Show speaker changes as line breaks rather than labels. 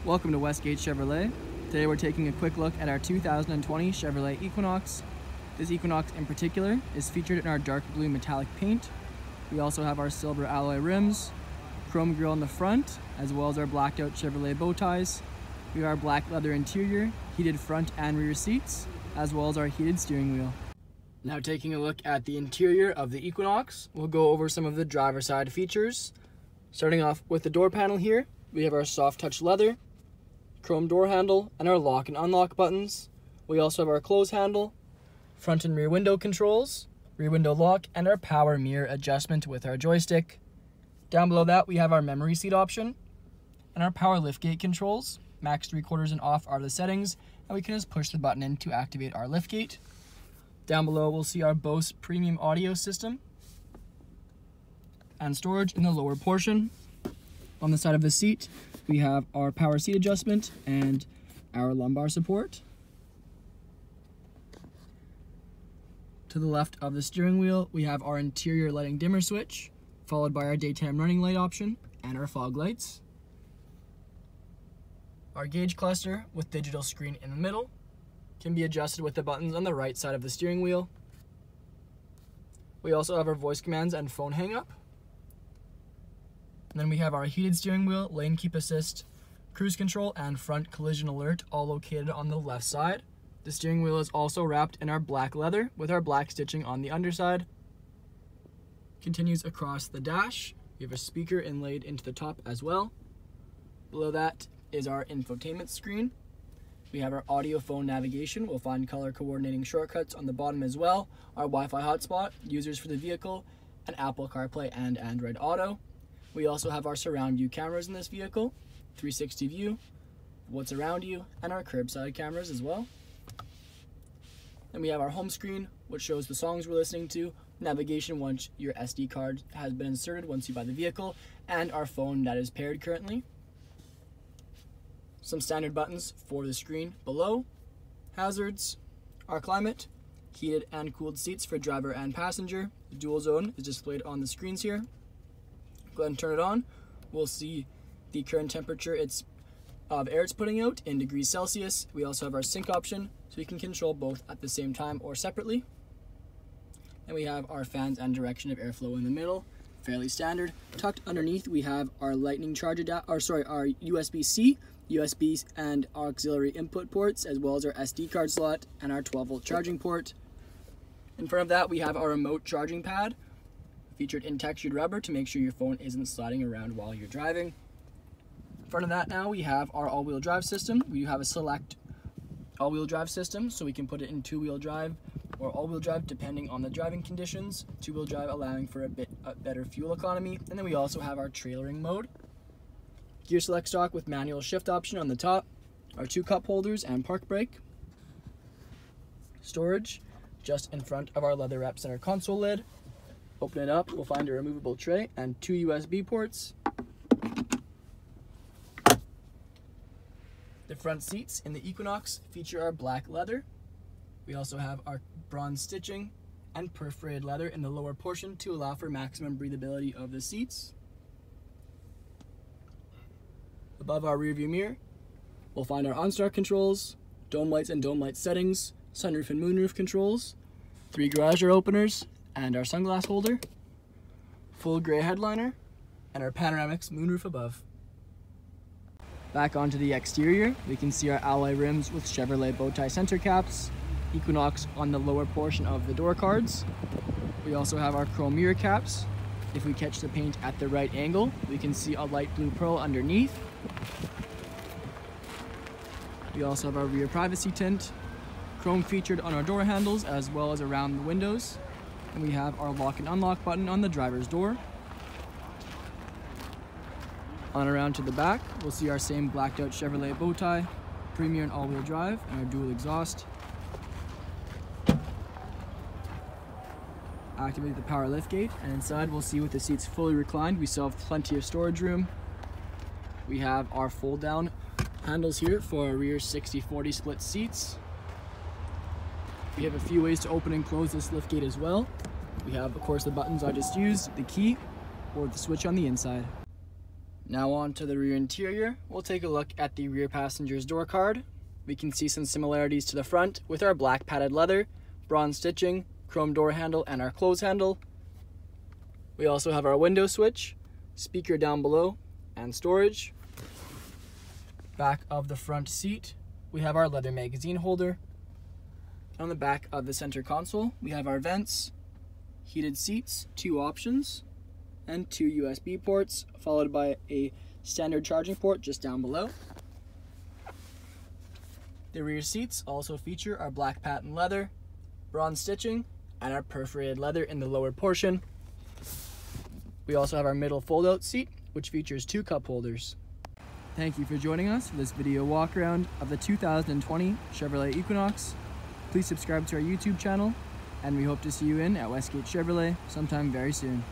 Welcome to Westgate Chevrolet. Today we're taking a quick look at our 2020 Chevrolet Equinox. This Equinox in particular is featured in our dark blue metallic paint. We also have our silver alloy rims, chrome grille in the front, as well as our blacked out Chevrolet bow ties. We have our black leather interior, heated front and rear seats, as well as our heated steering wheel. Now taking a look at the interior of the Equinox, we'll go over some of the driver's side features. Starting off with the door panel here, we have our soft touch leather, chrome door handle, and our lock and unlock buttons. We also have our close handle, front and rear window controls, rear window lock, and our power mirror adjustment with our joystick. Down below that we have our memory seat option and our power liftgate controls. Max 3/4 and off are the settings, and we can just push the button in to activate our liftgate. Down below we'll see our Bose premium audio system and storage in the lower portion. On the side of the seat we have our power seat adjustment and our lumbar support. To the left of the steering wheel we have our interior lighting dimmer switch, followed by our daytime running light option and our fog lights. Our gauge cluster with digital screen in the middle can be adjusted with the buttons on the right side of the steering wheel. We also have our voice commands and phone hang up. And then we have our heated steering wheel, lane keep assist, cruise control, and front collision alert, all located on the left side. The steering wheel is also wrapped in our black leather with our black stitching on the underside. Continues across the dash. We have a speaker inlaid into the top as well. Below that is our infotainment screen. We have our audio phone navigation. We'll find color coordinating shortcuts on the bottom as well. Our Wi-Fi hotspot, users for the vehicle, and Apple CarPlay and Android Auto. We also have our surround view cameras in this vehicle, 360 view, what's around you, and our curbside cameras as well. Then we have our home screen, which shows the songs we're listening to, navigation once your SD card has been inserted once you buy the vehicle, and our phone that is paired currently. Some standard buttons for the screen below, hazards, our climate, heated and cooled seats for driver and passenger. The dual zone is displayed on the screens here. Go ahead and turn it on. We'll see the current temperature of air it's putting out in degrees Celsius. We also have our sync option, so you can control both at the same time or separately. And we have our fans and direction of airflow in the middle, fairly standard. Tucked underneath we have our lightning charger, our USB-C, USB and auxiliary input ports, as well as our SD card slot and our 12-volt charging port. In front of that we have our remote charging pad, featured in textured rubber to make sure your phone isn't sliding around while you're driving. In front of that now we have our all-wheel drive system. We have a select all-wheel drive system, so we can put it in two-wheel drive or all-wheel drive depending on the driving conditions. Two-wheel drive allowing for a better fuel economy. And then we also have our trailering mode. Gear select stalk with manual shift option on the top. Our 2 cup holders and park brake. Storage just in front of our leather wrap center console lid. Open it up, we'll find a removable tray and 2 USB ports. The front seats in the Equinox feature our black leather. We also have our bronze stitching and perforated leather in the lower portion to allow for maximum breathability of the seats. Above our rear view mirror, we'll find our OnStar controls, dome lights and dome light settings, sunroof and moonroof controls, 3 garage door openers, and our sunglass holder, full gray headliner, and our panoramics moonroof above. Back onto the exterior, we can see our alloy rims with Chevrolet bow tie center caps, Equinox on the lower portion of the door cards. We also have our chrome mirror caps. If we catch the paint at the right angle, we can see a light blue pearl underneath. We also have our rear privacy tint, chrome featured on our door handles as well as around the windows. And we have our lock and unlock button on the driver's door. On around to the back, we'll see our same blacked out Chevrolet bow tie, premium and all-wheel drive, and our dual exhaust. Activate the power liftgate, and inside we'll see with the seats fully reclined, we still have plenty of storage room. We have our fold down handles here for our rear 60/40 split seats. We have a few ways to open and close this liftgate as well. We have, of course, the buttons I just used, the key, or the switch on the inside. Now on to the rear interior. We'll take a look at the rear passenger's door card. We can see some similarities to the front with our black padded leather, bronze stitching, chrome door handle, and our close handle. We also have our window switch, speaker down below, and storage. Back of the front seat, we have our leather magazine holder. On the back of the center console, we have our vents, heated seats, 2 options, and 2 USB ports, followed by a standard charging port just down below. The rear seats also feature our black patent leather, bronze stitching, and our perforated leather in the lower portion. We also have our middle fold-out seat, which features 2 cup holders. Thank you for joining us for this video walk around of the 2020 Chevrolet Equinox. Please subscribe to our YouTube channel, and we hope to see you in at Westgate Chevrolet sometime very soon.